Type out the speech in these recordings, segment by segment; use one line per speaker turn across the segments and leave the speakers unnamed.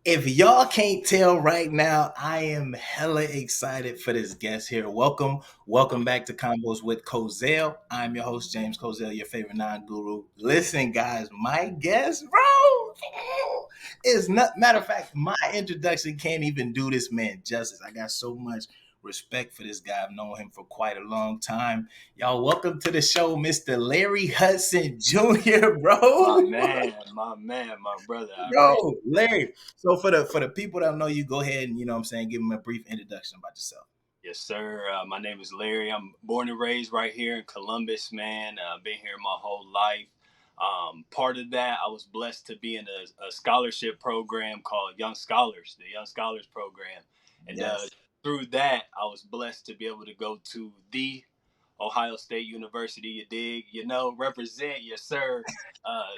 If y'all can't tell right now, I am hella excited for this guest here. Welcome back to Convos with Cozell. I'm your host, James Cozell, your favorite non-guru. Listen, guys, my guest, bro, is not. Matter of fact, my introduction can't even do this man justice. I got so much respect for this guy. I've known him for quite a long time. Y'all, welcome to the show, Mr. Larry Hutson Jr.,
My
bro.
man, my brother. I appreciate
Bro, Larry. So for the people that don't know you, go ahead and what I'm saying, give them a brief introduction about yourself.
it. Yes, sir. My name is Larry. I'm born and raised right here in Columbus, man. I've been here my whole life. Part of that, I was blessed to be in a scholarship program called Young Scholars, the Young Scholars program. And
Yes.
through that, I was blessed to be able to go to the Ohio State University, you dig, represent, yes, sir.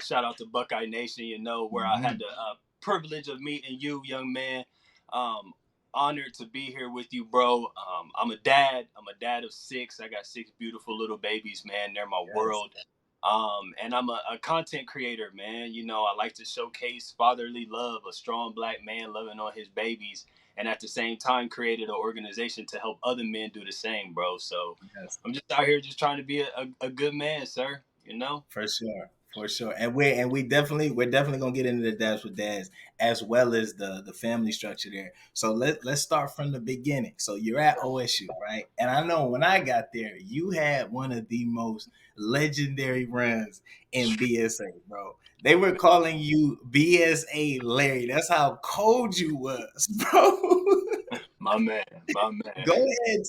Shout out to Buckeye Nation, where I had
Mhm.
the privilege of meeting you, young man. Um, Honored to be here with you, bro. I'm a dad. I'm a dad of six. I got six beautiful little babies, man. They're my
Yes.
world. And I'm a content creator, man. I like to showcase fatherly love, a strong black man loving on his babies, and at the same time created an organization to help other men do the same, bro. So
Yes.
I'm just out here just trying to be a good man, sir. You know?
For sure. For sure. And we're definitely gonna get into the dads with dads as well as the family structure there. So let's start from the beginning. So you're at OSU, right? And I know when I got there, you had one of the most legendary runs in BSA, bro. They were calling you BSA Larry. That's how cold you was, bro.
My man, my man.
Go ahead,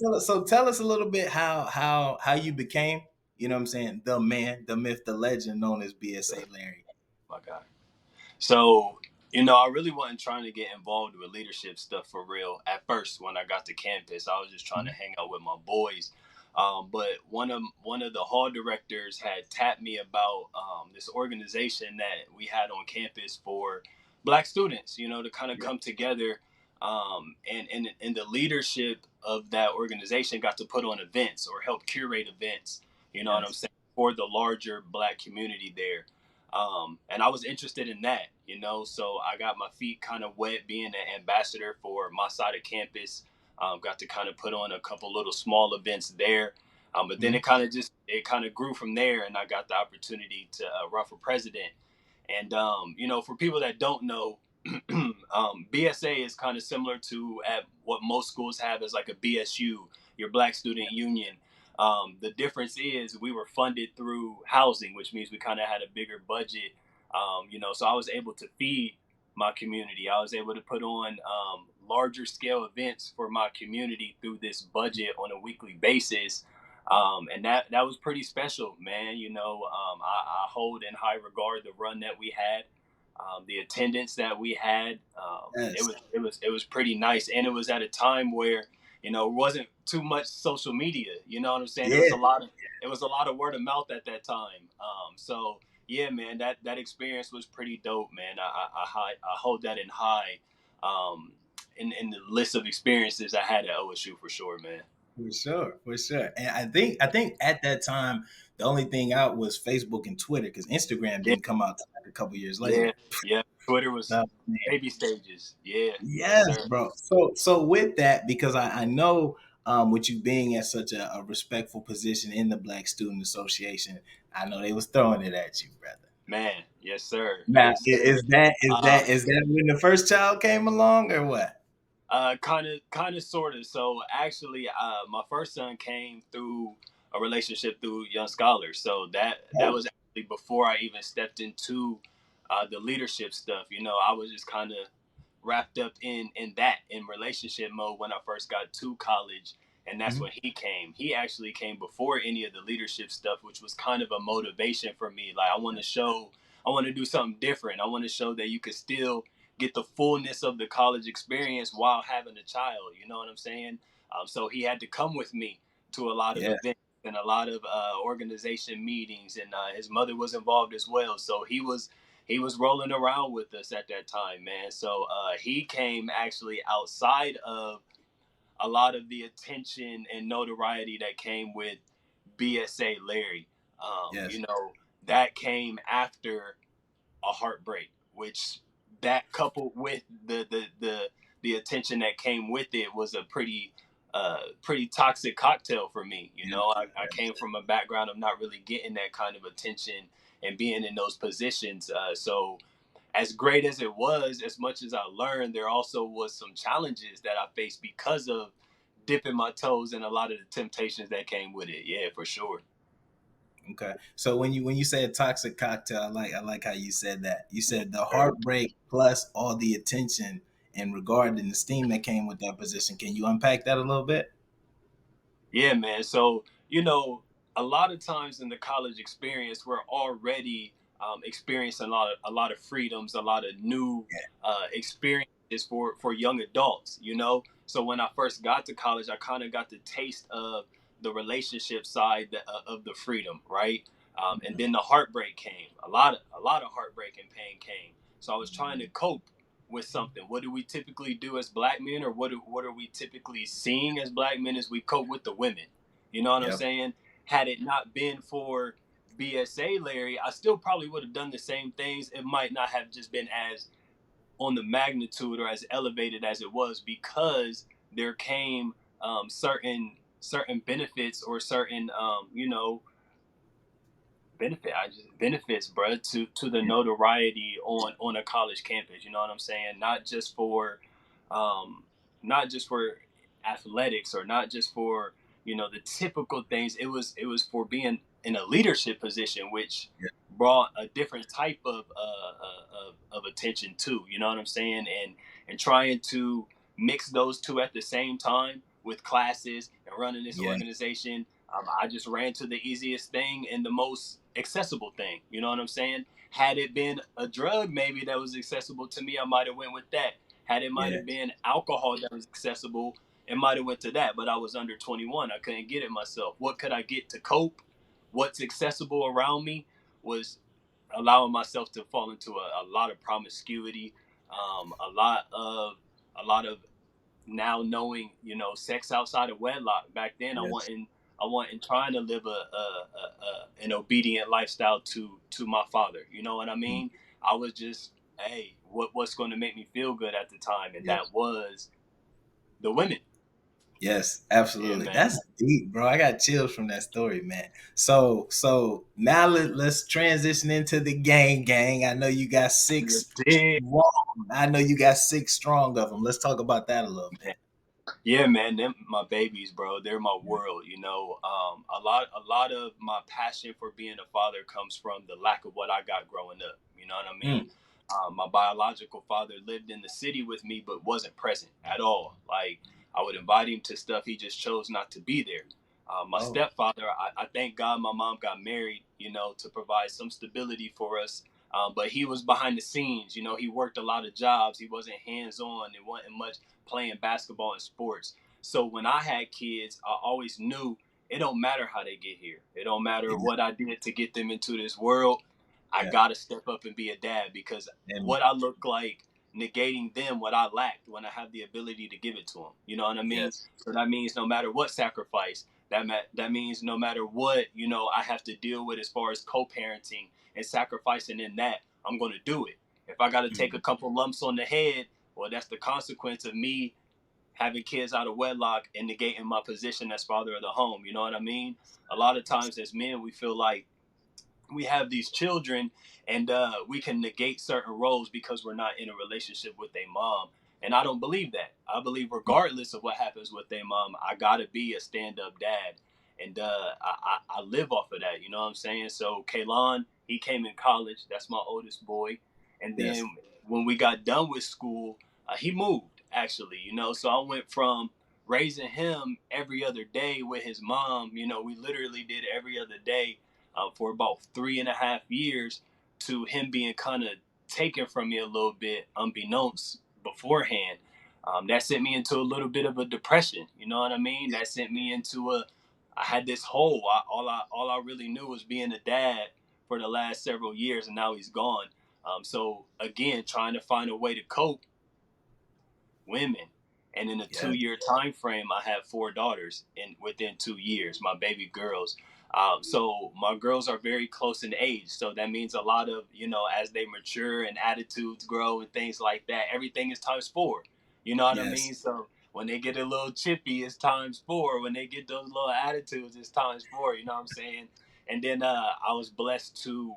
tell us a little bit how you became, what I'm saying, the man, the myth, the legend known as BSA Larry.
My God. So, I really wasn't trying to get involved with leadership stuff for real at first when I got to campus. I was just trying to hang out with my boys. But one of the hall directors had tapped me about this organization that we had on campus for black students, to kind of
Yeah.
come together. And the leadership of that organization got to put on events or help curate events, you know what I'm
Yes.
saying, for the larger black community there. And I was interested in that, so I got my feet kind of wet being an ambassador for my side of campus. Got to kind of put on a couple little small events there. But then
Mhm.
it kind of grew from there, and I got the opportunity to run for president. And for people that don't know, BSA is kind of similar to at what most schools have as like a BSU, your Black Student Union. The difference is we were funded through housing, which means we kind of had a bigger budget. So I was able to feed my community. I was able to put on larger scale events for my community through this budget on a weekly basis. And that was pretty special, man. I hold in high regard the run that we had, the attendance that we had. It
Yes.
was pretty nice, and it was at a time where it wasn't too much social media. You know what I'm saying?
Yeah.
It was a lot of word of mouth at that time. So yeah, man, that experience was pretty dope, man. I hold that in high, um, in the list of experiences I had at OSU for sure, man.
For sure, for sure. And I think at that time the only thing out was Facebook and Twitter because Instagram
Yeah,
didn't come out till like a couple years later.
yeah, yeah. Twitter was
Oh, man.
baby stages. Yeah, yes,
Yes,
sir.
bro. So with that, because I know with you being at such a respectful position in the Black Student Association, I know they was throwing it at you, brother.
Man, yes, sir.
Now,
Yes, sir.
is that when the first child came along or what?
Kind of, sort of. So actually, my first son came through a relationship through Young Scholars. So that
Oh,
was actually before I even stepped into the leadership stuff. I was just kind of wrapped up in relationship mode when I first got to college, and that's
mhm.
when he came. He actually came before any of the leadership stuff, which was kind of a motivation for me. Like I want to do something different. I want to show that you could still get the fullness of the college experience while having a child. You know what I'm saying? So he had to come with me to a lot of
Yeah,
events and a lot of organization meetings, and his mother was involved as well. So he was rolling around with us at that time, man. So he came actually outside of a lot of the attention and notoriety that came with BSA Larry. Um,
yes,
you know, that came after a heartbreak, which that coupled with the attention that came with it was a pretty toxic cocktail for me. You
Yeah,
know, I came from a background of not really getting that kind of attention and being in those positions. So as great as it was, as much as I learned, there also was some challenges that I faced because of dipping my toes in a lot of the temptations that came with it. Yeah, for sure.
okay. So when you said toxic cocktail, I like how you said that. You said the
Sure.
heartbreak plus all the attention and regard and esteem that came with that position. Can you unpack that a little bit?
Yeah, man. So, a lot of times in the college experience, we're already experiencing a lot of freedoms, a lot of new experiences for young adults. So when I first got to college, I kind of got the taste of the relationship side of the freedom, right? And
Mhm.
then the heartbreak came. A lot of heartbreak and pain came. So I was trying to cope with something. What do we typically do as black men, or what are we typically seeing as black men? Is we cope with the women. You know what I'm
Yep.
saying? Had it not been for BSA Larry, I still probably would have done the same things. It might not have just been as on the magnitude or as elevated as it was, because there came certain benefits, or certain benefits, bro, to the
Yeah.
notoriety on a college campus. You know what I'm saying? Um, not just for athletics, or not just for the typical things. It was for being in a leadership position, which
Yeah.
brought a different type of attention too. You know what I'm saying? And trying to mix those two at the same time with classes and running this
Yeah.
organization. I just ran to the easiest thing and the most accessible thing. You know what I'm saying? Had it been a drug maybe that was accessible to me, I might have went with that. Had it might
Yeah.
have been alcohol that was accessible, it might have went to that. But I was under 21. I couldn't get it myself. What could I get to cope? What's accessible around me was allowing myself to fall into a lot of promiscuity, a lot of now knowing, sex outside of wedlock. Back then,
Yes.
I wasn't trying to live an obedient lifestyle to my father. You know what I
Mm.
mean? I was just, hey, what's going to make me feel good at the time, and that
Yes.
was the women.
Yes,
Yeah,
absolutely.
man.
That's deep, bro. I got chills from that story, man. So now let's transition into the gang. I know you got
You
six
dig?
strong. I know you got six strong of them. Let's talk about that a little bit.
Yeah, man, them my babies, bro. They're my
Yeah.
world. A lot of my passion for being a father comes from the lack of what I got growing up. You know what I mean?
Mm.
My biological father lived in the city with me, but wasn't present at all. Like, I would invite him to stuff, he just chose not to be there. My
Oh,
stepfather, I thank God my mom got married, to provide some stability for us. But he was behind the scenes. He worked a lot of jobs. He wasn't hands on. It wasn't much playing basketball and sports. So when I had kids, I always knew it don't matter how they get here. It don't matter
yeah,
what I did to get them into this world. I
yeah.
gotta step up and be a dad, because
And
what I look like negating them what I lacked when I have the ability to give it to them. You know what I mean?
yes.
So that means no matter what sacrifice, that means no matter what I have to deal with as far as co-parenting and sacrificing in that, I'm gonna do it. If I gotta take a
Mhm.
couple lumps on the head, well, that's the consequence of me having kids out of wedlock and negating my position as father of the home. You know what I mean? A lot of times as men, we feel like we have these children, and we can negate certain roles because we're not in a relationship with a mom. And I don't believe that. I believe regardless of what happens with a mom, I gotta be a stand-up dad. And I live off of that. You know what I'm saying? So Kaylon, he came in college. That's my oldest boy. And
Yes.
then when we got done with school, he moved, actually. So I went from raising him every other day with his mom. We literally did every other day for about 3.5 years, to him being kind of taken from me a little bit, unbeknownst beforehand. That sent me into a little bit of a depression. You know what I mean? That sent me into I had this hole. All I really knew was being a dad for the last several years, and now he's gone. So again, trying to find a way to cope, women. And in a
Yes.
2 year time frame, I have four daughters in within 2 years, my baby girls. So my girls are very close in age. So that means a lot of, as they mature and attitudes grow and things like that, everything is times four. You know what I
Yes.
mean? So when they get a little chippy, it's times four. When they get those little attitudes, it's times four. You know what I'm saying? And then I was blessed to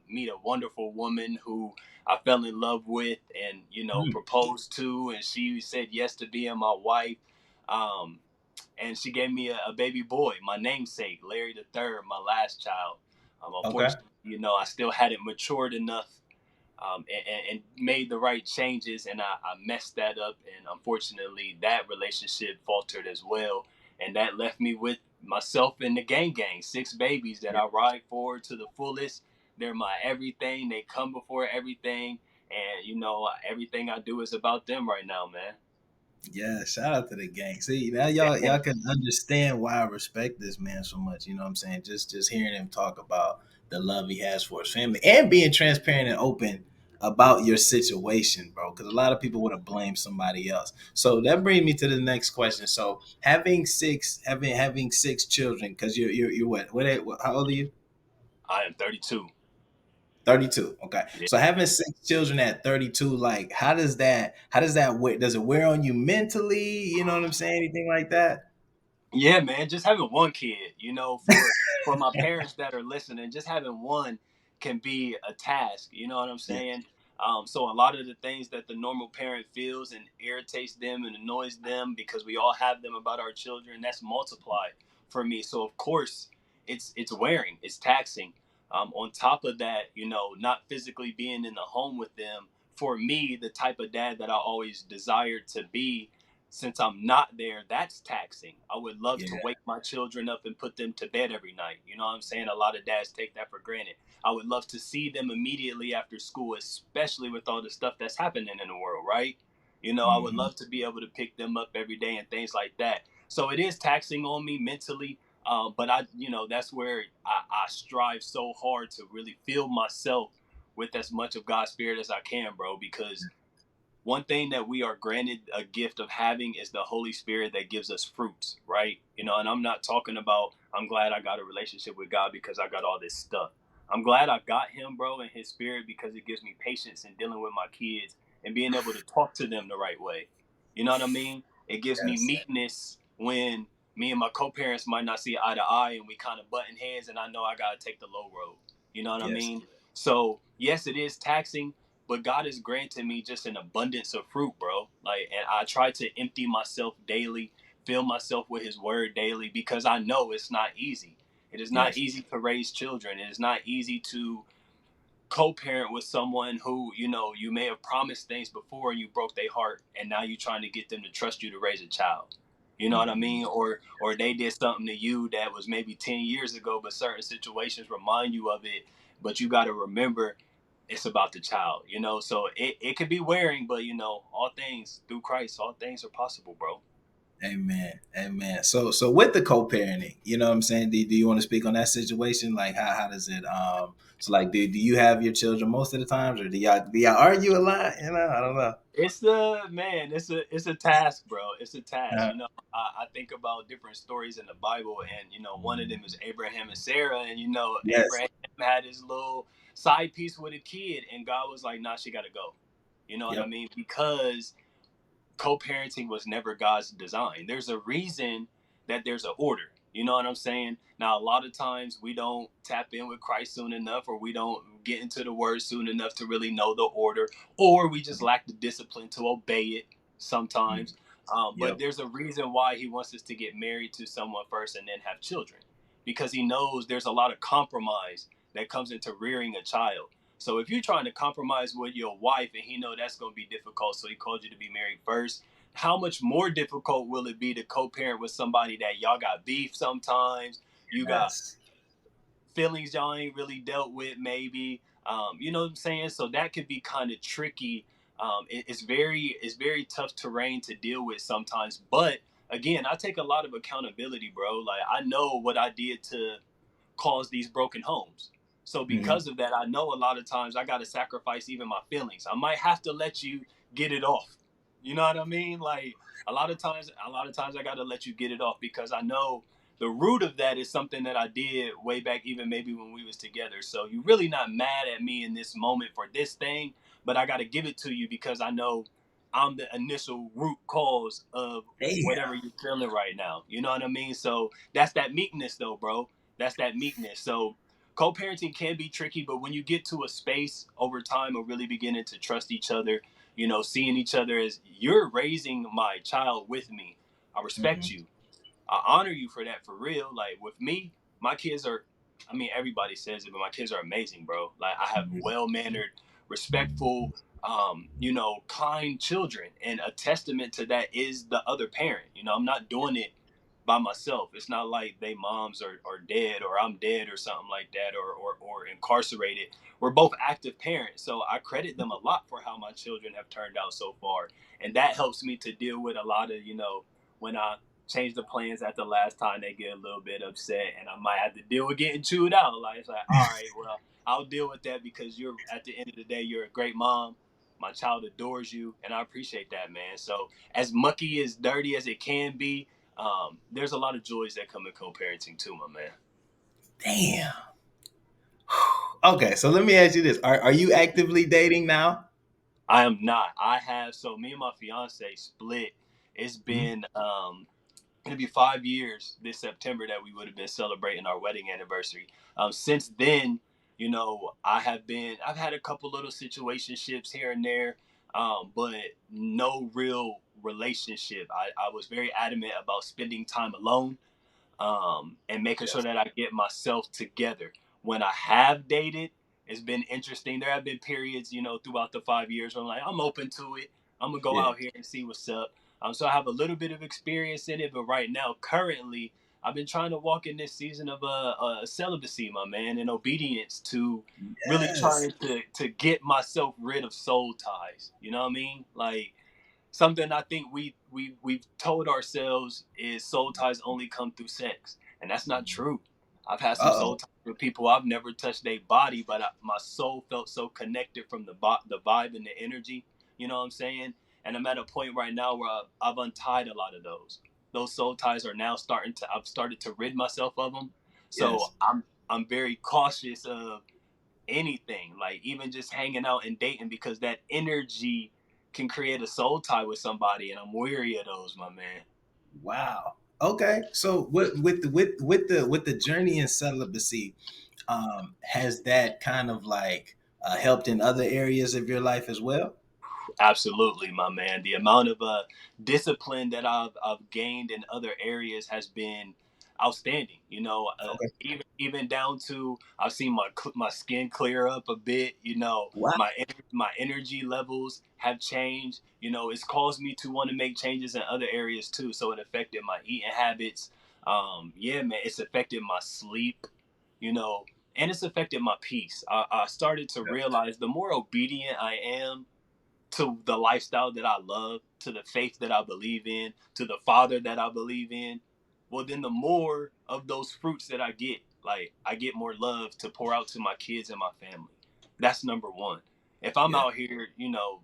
meet a wonderful woman who I fell in love with and,
Mm.
proposed to. And she said yes to being my wife. Um, and she gave me a baby boy, my namesake, Larry the Third, my last child.
Okay.
Unfortunately, I still hadn't matured enough and made the right changes, and I messed that up, and unfortunately, that relationship faltered as well, and that left me with myself and the gang, six babies that
Yeah.
I ride forward to the fullest. They're my everything. They come before everything, and everything I do is about them right now, man.
Yeah, shout out to the gang. See, now y'all can understand why I respect this man so much. You know what I'm saying? Just hearing him talk about the love he has for his family and being transparent and open about your situation, bro. Because a lot of people would have blamed somebody else. So that brings me to the next question. So having six children, because you're what how old are you?
I am 32.
32. Okay.
Yeah.
So having six children at 32, like how does that wear, does it wear on you mentally? You know what I'm saying? Anything like that?
Yeah, man, just having one kid, for my parents that are listening, just having one can be a task. You know what I'm
Yeah.
saying? So a lot of the things that the normal parent feels and irritates them and annoys them because we all have them about our children, that's multiplied for me. So of course, it's wearing, it's taxing. On top of that, not physically being in the home with them. For me, the type of dad that I always desired to be, since I'm not there, that's taxing. I would love to
Yeah.
wake my children up and put them to bed every night. You know what I'm saying? A lot of dads take that for granted. I would love to see them immediately after school, especially with all the stuff that's happening in the world, right? I would
Hmm.
love to be able to pick them up every day and things like that. So it is taxing on me mentally. But that's where I strive so hard to really fill myself with as much of God's spirit as I can, bro, because one thing that we are granted a gift of having is the Holy Spirit that gives us fruits, right? And I'm not talking about I'm glad I got a relationship with God because I got all this stuff. I'm glad I got him, bro, and his spirit because it gives me patience in dealing with my kids and being able to talk to them the right way. You know what I mean? It gives me
Yes.
meekness when me and my co-parents might not see eye to eye and we kind of button heads and I know I got to take the low road. You know what I
Yes.
mean? So, yes, it is taxing, but God has granted me just an abundance of fruit, bro. Like, and I try to empty myself daily, fill myself with His Word daily, because I know it's not easy. It is not
Yes.
easy to raise children. It is not easy to co-parent with someone who you may have promised things before and you broke their heart, and now you're trying to get them to trust you to raise a child. You know what I
Hmm.
mean? Or they did something to you that was maybe 10 years ago, but certain situations remind you of it. But you got to remember it's about the child. So it could be wearing, but all things through Christ, all things are possible, bro.
Amen. Amen. So with the co-parenting, you know what I'm saying? Do you want to speak on that situation? Like how does it so like do you have your children most of the times, or do y'all argue a lot? I don't know.
It's the man. It's a task, bro. It's a task.
Uh,
I think about different stories in the Bible, and one of them is Abraham and Sarah, and
yes.
Abraham had his little side piece with a kid, and God was like, "Nah, she got to go." You know what I
Yep.
mean? Because co-parenting was never God's design. There's a reason that there's an order. You know what I'm saying? Now, a lot of times we don't tap in with Christ soon enough, or we don't get into the Word soon enough to really know the order, or we just lack the discipline to obey it sometimes.
Mhm.
But
Yep.
there's a reason why He wants us to get married to someone first and then have children, because He knows there's a lot of compromise that comes into rearing a child. So if you're trying to compromise with your wife and he know that's going to be difficult, so he called you to be married first, how much more difficult will it be to co-parent with somebody that y'all got beef sometimes? You got
Yes.
feelings y'all ain't really dealt with, maybe. You know what I'm saying? So that could be kind of tricky. It's very tough terrain to deal with sometimes. But again, I take a lot of accountability, bro. Like I know what I did to cause these broken homes. So
Hmm.
because of that, I know a lot of times I got to sacrifice even my feelings. I might have to let you get it off. You know what I mean? Like a lot of times I got to let you get it off because I know the root of that is something that I did way back, even maybe when we was together. So you're really not mad at me in this moment for this thing, but I got to give it to you because I know I'm the initial root cause of
Damn.
whatever you're feeling right now. You know what I mean? So that's that meekness, though, bro. That's that meekness. So co-parenting can be tricky, but when you get to a space over time of really beginning to trust each other, seeing each other as you're raising my child with me, I respect
Hmm.
you. I honor you for that, for real. Like with me, my kids are, I mean, everybody says it, but my kids are amazing, bro. Like I have well mannered, respectful, kind children. And a testament to that is the other parent. I'm not doing it by myself. It's not like they moms are dead or I'm dead or something like that, or incarcerated. We're both active parents. So I credit them a lot for how my children have turned out so far. And that helps me to deal with a lot of, when I change the plans at the last time, they get a little bit upset and I might have to deal with getting chewed out. Like it's like, all right, well, I'll deal with that because you're at the end of the day, you're a great mom. My child adores you, and I appreciate that, man. So as mucky as dirty as it can be, there's a lot of joys that come in co-parenting too, my man.
Damn. Okay, so let me ask you this: Are you actively dating now?
I am not. I have so me and my fiance split. It's
Mhm.
been it'll be 5 years this September that we would have been celebrating our wedding anniversary. Since then, I've had a couple little situationships here and there, but no real relationship. I was very adamant about spending time alone, and making sure
Yes.
that I get myself together. When I have dated, it's been interesting. There have been periods, throughout the 5 years where I'm like, I'm open to it. I'm gonna go
Yeah.
out here and see what's up. So I have a little bit of experience in it, but right now, currently, I've been trying to walk in this season of celibacy, my man, and obedience to really
Yes.
trying to get myself rid of soul ties. You know what I mean? Like something I think we've told ourselves is soul ties only come through sex, and that's not true. I've had some
Uh-oh.
soul ties with people I've never touched their body, but my soul felt so connected from the vibe and the energy. You know what I'm saying? And I'm at a point right now where I've untied a lot of those. Those soul ties are now starting to. I've started to rid myself of them. So
Yes.
I'm very cautious of anything, like even just hanging out and dating, because that energy can create a soul tie with somebody, and I'm weary of those, my man.
Wow. Okay. So with the journey in celibacy, has that kind of like helped in other areas of your life as well?
Absolutely, my man. The amount of discipline that I've gained in other areas has been outstanding.
Okay.
Even down to I've seen my skin clear up a bit.
Wow.
My energy levels have changed. It's caused me to want to make changes in other areas too. So it affected my eating habits. Yeah, man, it's affected my sleep. You know, and it's affected my peace. I started to realize the more obedient I am to the lifestyle that I love, to the faith that I believe in, to the Father that I believe in, well, then the more of those fruits that I get, like I get more love to pour out to my kids and my family. That's number one. If I'm
Yeah.
out here,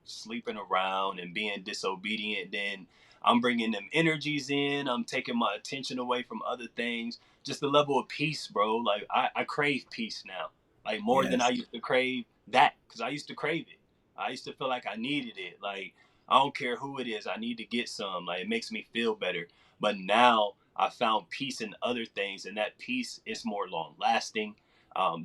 sleeping around and being disobedient, then I'm bringing them energies in. I'm taking my attention away from other things. Just the level of peace, bro. Like I crave peace now, like more than I
Yes.
used to crave that, because I used to crave it. I used to feel like I needed it. Like I don't care who it is, I need to get some. Like it makes me feel better. But now I found peace in other things, and that peace is more long lasting.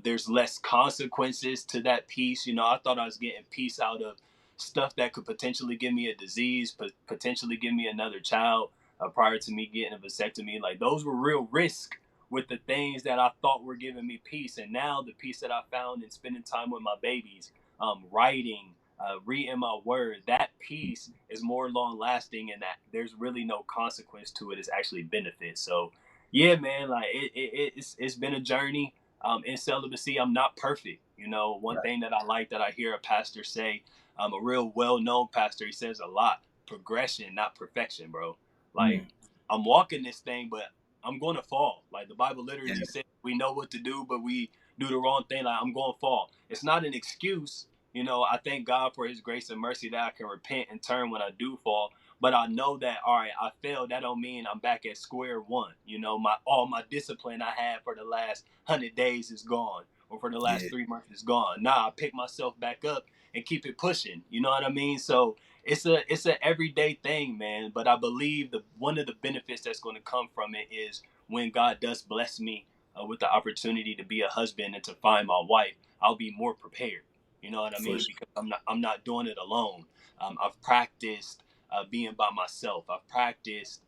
There's less consequences to that peace. I thought I was getting peace out of stuff that could potentially give me a disease, potentially give me another child, prior to me getting a vasectomy. Like those were real risks with the things that I thought were giving me peace. And now the peace that I found in spending time with my babies, writing, reading my word, that peace is more long lasting, and that there's really no consequence to it. It's actually benefit. So, yeah, man, like it's been a journey. In celibacy, I'm not perfect. One
Right.
thing that I like that I hear a pastor say, a real well known pastor, he says a lot: progression, not perfection, bro. Like
Mm.
I'm walking this thing, but I'm going to fall. Like the Bible literally
Yes.
says, we know what to do, but we do the wrong thing. Like I'm going to fall. It's not an excuse. I thank God for His grace and mercy that I can repent and turn when I do fall. But I know that, all right, I failed. That don't mean I'm back at square one. My all my discipline I had for the last 100 days is gone, or for the
Yeah,
last 3 months is gone. Nah, I pick myself back up and keep it pushing. You know what I mean? So it's a everyday thing, man. But I believe the one of the benefits that's going to come from it is when God does bless me with the opportunity to be a husband and to find my wife, I'll be more prepared. You know what I
for
mean?
sure.
Because I'm not doing it alone. I've practiced being by myself. I've practiced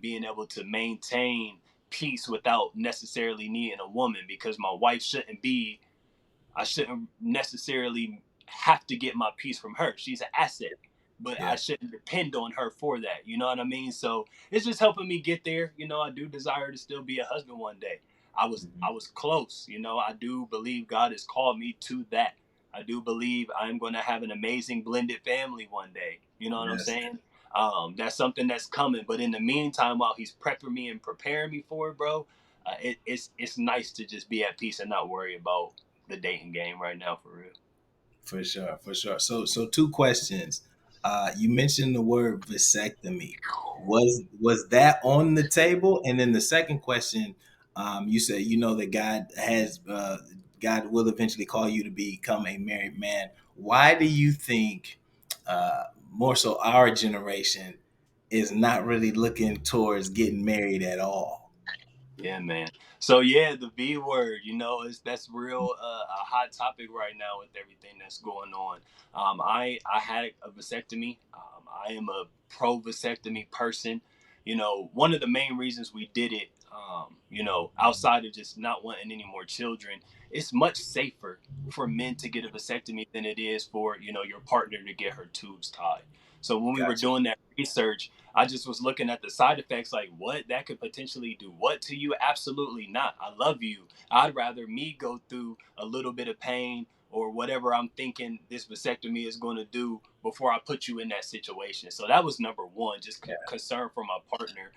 being able to maintain peace without necessarily needing a woman, because my wife shouldn't be I shouldn't necessarily have to get my piece from her. She's an asset, but I
Yeah.
shouldn't depend on her for that. You know what I mean? So it's just helping me get there. I do desire to still be a husband one day. I was
Mhm.
I was close. I do believe God has called me to that. I do believe I'm going to have an amazing blended family one day. You know what I'm
Yes,
saying? That's something that's coming. But in the meantime, while He's prepping me and preparing me for it, bro, it's nice to just be at peace and not worry about the dating game right now, for real.
for sure, for sure. So two questions. You mentioned the word vasectomy. Was that on the table? And then the second question, you said you know that God will eventually call you to become a married man. Why do you think more so our generation is not really looking towards getting married at all?
Yeah, man. So yeah, the V word, is that's real a hot topic right now with everything that's going on. I had a vasectomy. I am a pro vasectomy person. One of the main reasons we did it, outside of just not wanting any more children, it's much safer for men to get a vasectomy than it is for your partner to get her tubes tied. So when we were
Gotcha.
doing that research, I just was looking at the side effects, like what that could potentially do. What to you? Absolutely not. I love you. I'd rather me go through a little bit of pain or whatever I'm thinking this vasectomy is going to do before I put you in that situation. So that was number one, just
Yeah,
concern for my partner.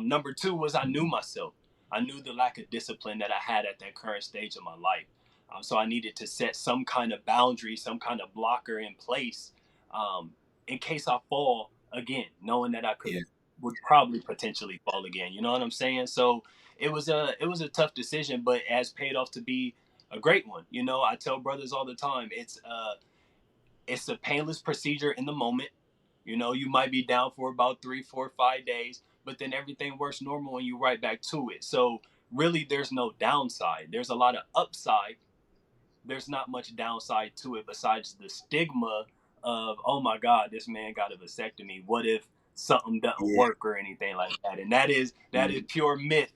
Number two was I knew myself. I knew the lack of discipline that I had at that current stage of my life. So I needed to set some kind of boundary, some kind of blocker in place, um, in case I fall again, knowing that I
yeah,
would probably potentially fall again. You know what I'm saying? So it was a tough decision, but it has paid off to be a great one. I tell brothers all the time, it's a painless procedure in the moment. You might be down for about 3, 4, 5 days, but then everything works normal and you right back to it. So really, there's no downside. There's a lot of upside. There's not much downside to it besides the stigma of, oh my God, this man got a vasectomy. What if something doesn't
yeah.
work or anything like that? And that is
Mhm.
pure myth.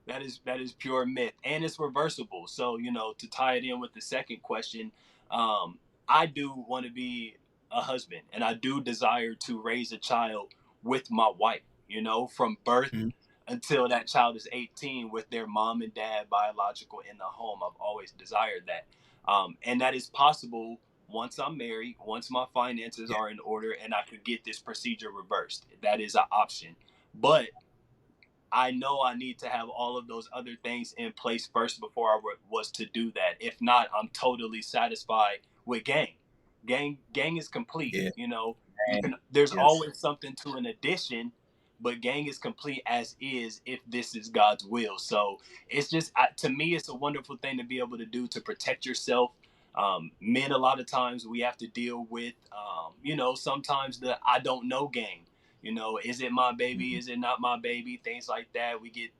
That is pure myth, and it's reversible. So to tie it in with the second question, um, I do want to be a husband, and I do desire to raise a child with my wife. From birth
Mhm.
until that child is 18, with their mom and dad biological in the home. I've always desired that, and that is possible once I'm married, once my finances
Yeah,
are in order, and I could get this procedure reversed. That is an option, but I know I need to have all of those other things in place first before I was to do that. If not, I'm totally satisfied with gang. Gang is complete.
yeah.
You
And
can. There's
yes,
always something to an addition, but gang is complete as is if this is God's will. So it's just to me, it's a wonderful thing to be able to do to protect yourself. Men, a lot of times we have to deal with, sometimes the I don't know gang. Is it my baby?
mhm.
Is it not my baby? Things like that. We get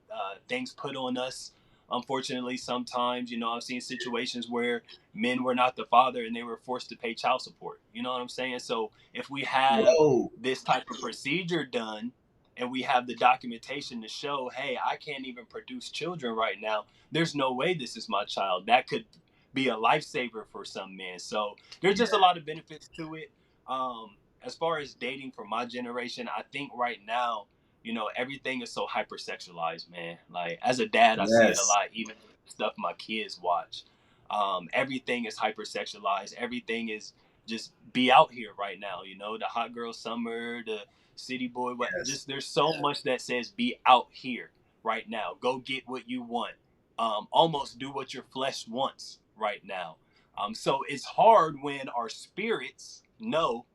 things put on us. Unfortunately, sometimes, I've seen situations where men were not the father and they were forced to pay child support. You know what I'm saying? So if we have
Whoa.
this type of procedure done and we have the documentation to show, hey, I can't even produce children right now, there's no way this is my child. That could be a lifesaver for some men. So there's just a
Yeah.
lot of benefits to it. As far as dating for my generation, I think right now, everything is so hypersexualized, man. Like as a dad, I see it a
Yes.
lot, even with the stuff my kids watch. Everything is hypersexualized. Everything is just be out here right now. The hot girl summer, the city boy.
Yes.
Just there's so much that says be out here right now. Go get what you want. Almost do what your flesh wants right now. So it's hard when our spirits know.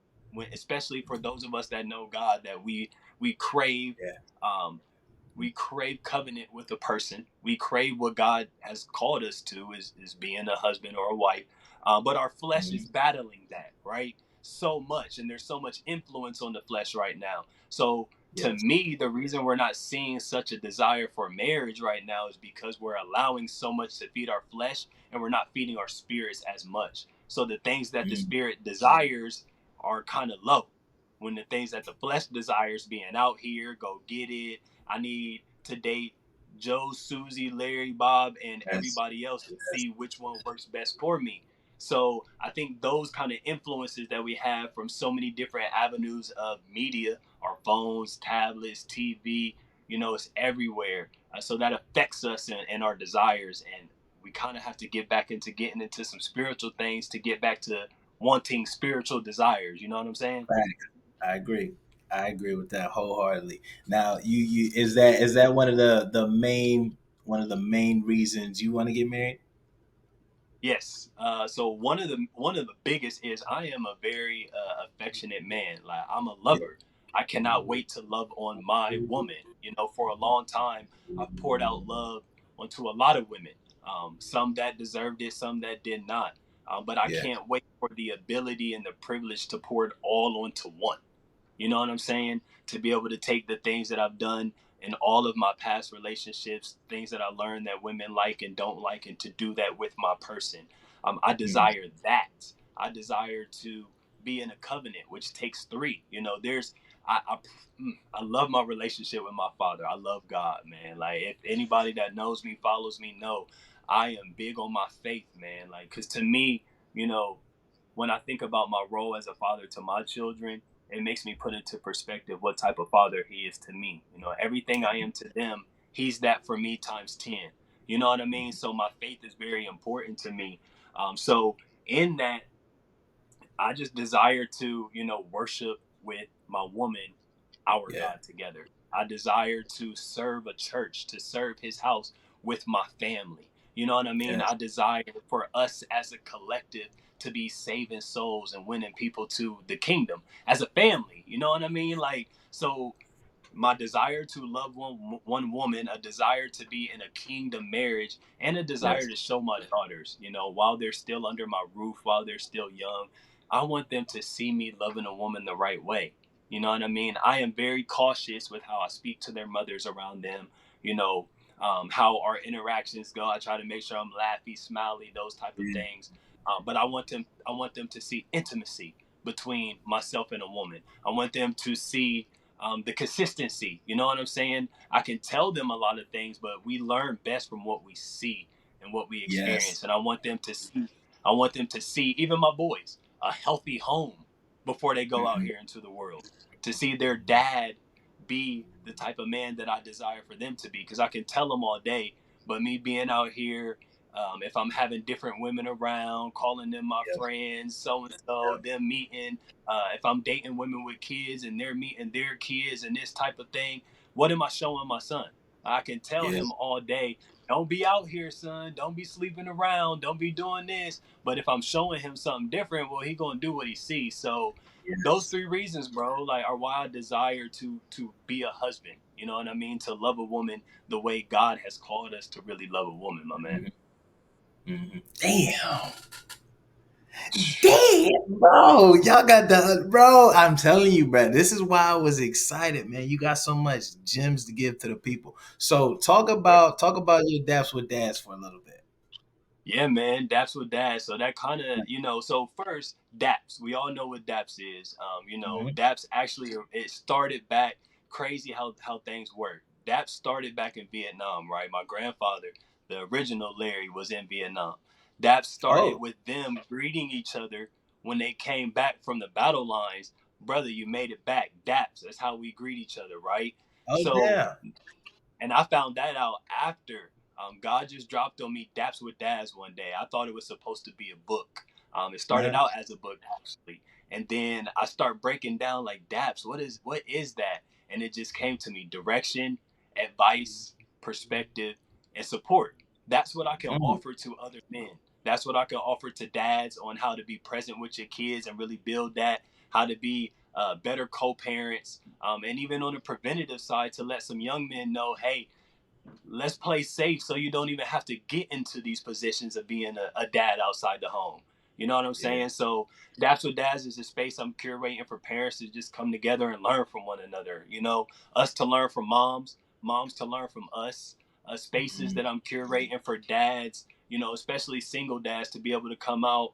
especially for those of us that know God, that we crave
Yeah.
um, we crave covenant with a person. We crave what God has called us to, is being a husband or a wife. But our flesh is
Mhm.
battling that, right? So much, and there's so much influence on the flesh right now. So to
Yes.
me, the reason we're not seeing such a desire for marriage right now is because we're allowing so much to feed our flesh, and we're not feeding our spirits as much. So the things that the
Mhm.
spirit desires are kind of low. When the things that the flesh desires, being out here, go get it, I need to date Joe, Susie, Larry, Bob, and
Yes.
everybody else to
Yes.
see which one works best for me. So I think those kind of influences that we have from so many different avenues of media, our phones, tablets, TV, it's everywhere. So that affects us and our desires. And we kind of have to get back into getting into some spiritual things to get back to wanting spiritual desires. You know what I'm saying?
Facts. I agree. I agree with that wholeheartedly. Now, you is that one of the main reasons you want to get married?
Yes. So one of the biggest is I am a very affectionate man. Like, I'm a
Yeah.
lover. I cannot wait to love on my woman. For a long time, I've poured out love onto a lot of women. Some that deserved it, some that did not. But I
Yeah.
can't wait for the ability and the privilege to pour it all onto one. You know what I'm saying? To be able to take the things that I've done in all of my past relationships, things that I learned that women like and don't like, and to do that with my person. I
Mhm.
desire that. I desire to be in a covenant, which takes three. I love my relationship with my father. I love God, man. Like, if anybody that knows me, follows me, know I am big on my faith, man. Like, because to me, you know, when I think about my role as a father to my children, it makes me put into perspective what type of father he is to me. Everything I am to them, he's that for me times 10. You know what I mean? So my faith is very important to me. So in that, I just desire to, worship with my woman, our
Yeah.
God, together. I desire to serve a church, to serve his house with my family. You know what I mean?
Yes.
I desire for us as a collective to be saving souls and winning people to the kingdom as a family. You know what I mean? Like, so my desire to love one woman, a desire to be in a kingdom marriage, and a desire
Yes.
to show my daughters, while they're still under my roof, while they're still young, I want them to see me loving a woman the right way. You know what I mean? I am very cautious with how I speak to their mothers around them. You know, how our interactions go. I try to make sure I'm laughy, smiley, those type of
Yeah.
things. But I want them to see intimacy between myself and a woman. I want them to see the consistency. You know what I'm saying? I can tell them a lot of things, but we learn best from what we see and what we
Yes.
experience. And I want them to see even my boys a healthy home before they go out
Mhm.
here into the world. To see their dad be the type of man that I desire for them to be, because I can tell them all day, but me being out here, if I'm having different women around, calling them my
Yep.
friends, so and so,
Yep.
them meeting, if I'm dating women with kids and they're meeting their kids and this type of thing, what am I showing my son? I can tell
Yeah.
him all day, don't be out here, son. Don't be sleeping around. Don't be doing this. But if I'm showing him something different, well, he gonna do what he sees. So those
Yes.
three reasons, bro, like, are why I desire to be a husband. You know what I mean? To love a woman the way God has called us to really love a woman, my man.
Mhm. Mhm. Damn. Damn, bro. Y'all got the bro. I'm telling you, bro. This is why I was excited, man. You got so much gems to give to the people. So talk about your daps with dads for a little bit.
Yeah, man, Daps with Dad. So that kind of, so first, Daps. We all know what Daps is.
Mhm.
Daps actually, it started back, crazy how things work. Daps started back in Vietnam, right? My grandfather, the original Larry, was in Vietnam. Daps started
Oh,
with them greeting each other when they came back from the battle lines. Brother, you made it back. Daps. That's how we greet each other, right?
oh,
So
damn.
and I found that out after God just dropped on me Daps with Dads one day. I thought it was supposed to be a book. It started
Uh-huh.
out as a book actually, and then I start breaking down like Daps. What is that? And it just came to me: direction, advice, perspective, and support. That's what I can
Mm.
offer to other men. That's what I can offer to dads on how to be present with your kids and really build that, how to be better co-parents, and even on the preventative side to let some young men know, hey, let's play safe so you don't even have to get into these positions of being a dad outside the home. You know what I'm
Yeah.
saying? So that's what Dads is a space I'm curating for parents to just come together and learn from one another. You know, us to learn from moms, moms to learn from us. Spaces
Mhm.
that I'm curating for dads, you know, especially single dads, to be able to come out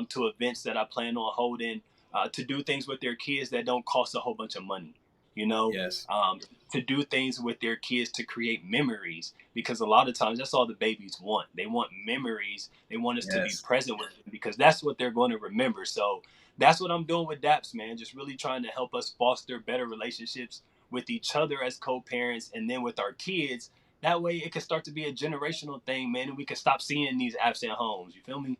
to events that I plan on holding, to do things with their kids that don't cost a whole bunch of money. You know,
Yes.
to do things with their kids to create memories, because a lot of times that's all the babies want. They want memories. They want us to be
Yes.
present with them because that's what they're going to remember. So that's what I'm doing with DAPS, man. Just really trying to help us foster better relationships with each other as co-parents and then with our kids. That way it can start to be a generational thing, man, and we can stop seeing these absent homes. You feel me?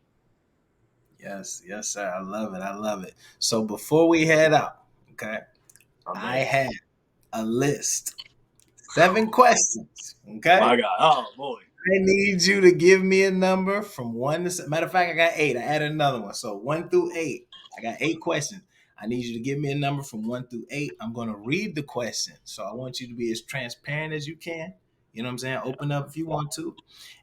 Yes. Yes, sir. I love it. I love it. So before we head out, okay,
Oh
I
man.
have a list, 7 questions. Okay.
My God. Oh boy.
I need you to give me a number from one to. Matter of fact, I got eight. I added another one, so 1 through 8. I got 8 questions. I need you to give me a number from 1 through 8. I'm gonna read the question, so I want you to be as transparent as you can. You know what I'm saying?
Yeah.
Open up if you want to.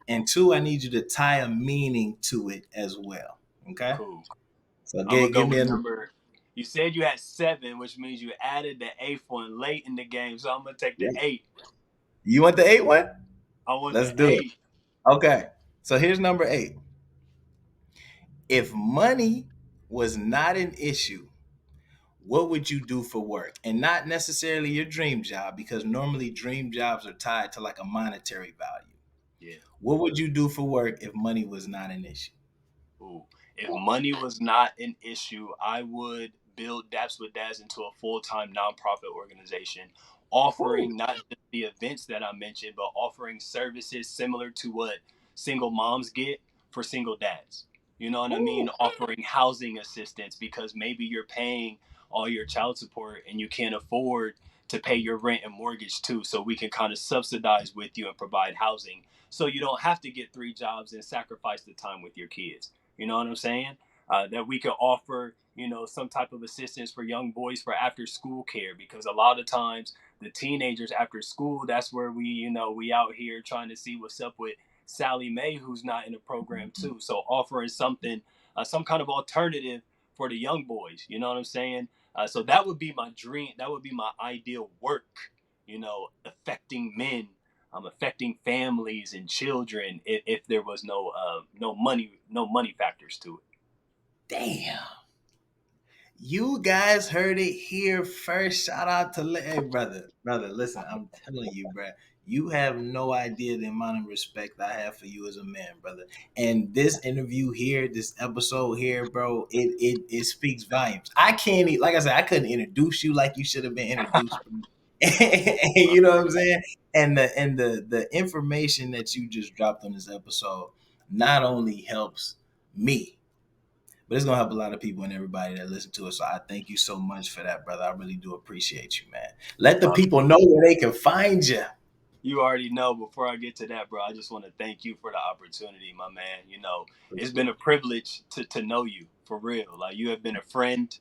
And two, I need you to tie a meaning to it as well. Okay.
Cool.
So
I'm gonna go
give me
with
a.
number. You said you had 7, which means you added the eighth one late in the game. So I'm gonna take the
Yeah.
8.
You want the 8 one?
I want
Let's
the
do it.
8.
Okay. So here's number 8. If money was not an issue, what would you do for work? And not necessarily your dream job, because normally dream jobs are tied to like a monetary value.
Yeah.
What would you do for work if money was not an issue?
Ooh. If money was not an issue, I would build Daps with Dads into a full-time nonprofit organization,
Ooh.
offering not just the events that I mentioned, but offering services similar to what single moms get for single dads. You know what I mean?
Ooh.
Offering housing assistance because maybe you're paying all your child support and you can't afford to pay your rent and mortgage too. So we can kind of subsidize with you and provide housing so you don't have to get 3 jobs and sacrifice the time with your kids. You know what I'm saying? That we could offer, you know, some type of assistance for young boys for after school care, because a lot of times the teenagers after school, that's where we, you know, we out here trying to see what's up with Sally Mae, who's not in the program too. So offering something, some kind of alternative for the young boys. You know what I'm saying? So that would be my dream. That would be my ideal work. You know, affecting men, affecting families and children if there was no money factors to it.
Damn. You guys heard it here first. Shout out to hey brother, brother. Listen, I'm telling you, bro. You have no idea the amount of respect I have for you as a man, brother. And this interview here, this episode here, bro, it speaks volumes. I can't, like I said, I couldn't introduce you like you should have been introduced, bro. You know what I'm saying? And the information that you just dropped on this episode not only helps me, but it's gonna help a lot of people and everybody that listen to it. So I thank you so much for that, brother. I really do appreciate you, man. Let the
My
people know where they can find you.
You already know. Before I get to that, bro, I just want to thank you for the opportunity, my man. You know, it's
Appreciate
been
it.
a privilege to know you for real. Like, you have been a friend.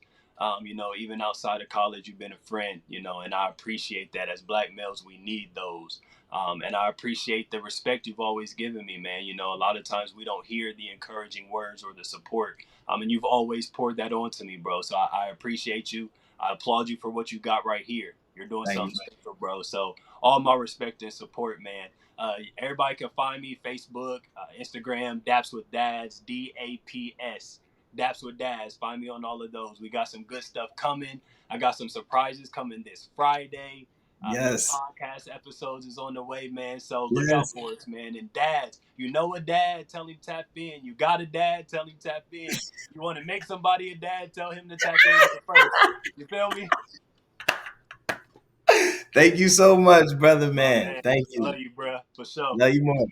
You know, even outside of college, you've been a friend. You know, and I appreciate that. As black males, we need those. And I appreciate the respect you've always given me, man. You know, a lot of times we don't hear the encouraging words or the support. And you've always poured that on to me, bro. So I appreciate you. I applaud you for what you got right here. You're doing
Thank you.
something special, bro. So all my respect and support, man. Everybody can find me Facebook, Instagram, Daps with Dads, D.A.P.S. Daps with Dads. Find me on all of those. We got some good stuff coming. I got some surprises coming this Friday. New
Yes.
podcast episodes is on the way, man. So look out
Yes.
for us, man. And dads, you know a dad, tell him tap in. You got a dad, tell him tap in. You want to make somebody a dad, tell him to tap in here first. You feel me?
Thank you so much, brother,
My
man.
man.
Thank
Love
you.
you, bro. For sure.
Love you more.